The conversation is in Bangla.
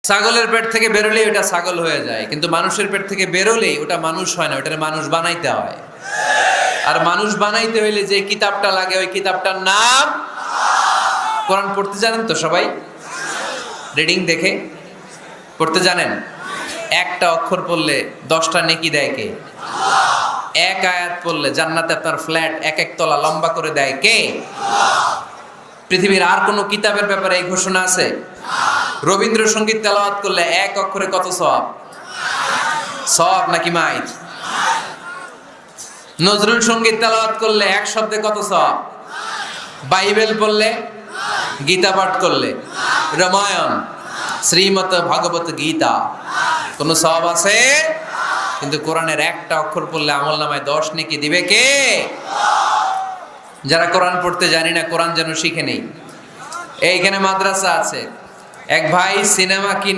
ছাগলের পেট থেকে বেরোলেই ওটা ছাগল হয়ে যায়, কিন্তু মানুষের পেট থেকে বেরোলেই ওটা মানুষ হয় না, ওটার মানুষ বানাইতে হয়। আর মানুষ বানাইতে হইলে যে কিতাবটা লাগে ওই কিতাবটার নাম কোরআন। পড়তে জানেন তো সবাই? রিডিং দেখে পড়তে জানেন? একটা অক্ষর পড়লে 10টা নেকি দেয় কে? এক আয়াত পড়লে জান্নাতে আপনার ফ্ল্যাট এক এক তলা লম্বা করে দেয় কে? পৃথিবীর আর কোনো কিতাবের ব্যাপারে এই ঘোষণা আছে? রবীন্দ্রসঙ্গীত তেলাওয়াত করলে এক অক্ষরে কত সওয়াব? সওয়াব নাকি মাইর? নজরুল সঙ্গীত তেলাওয়াত করলে এক শব্দে কত সওয়াব? বাইবেল পড়লে, গীতা পাঠ করলে, রামায়ণ, শ্রীমদ ভাগবত গীতা, কোনো সওয়াব আছে? কিন্তু কোরআনের একটা অক্ষর পড়লে আমলনামায় 10 নেকি দিবে কে? যারা কোরআন পড়তে জানি না, কোরআন যেন শিখে নেই। এইখানে মাদ্রাসা আছে। এক ভাই সিনেমা কিনে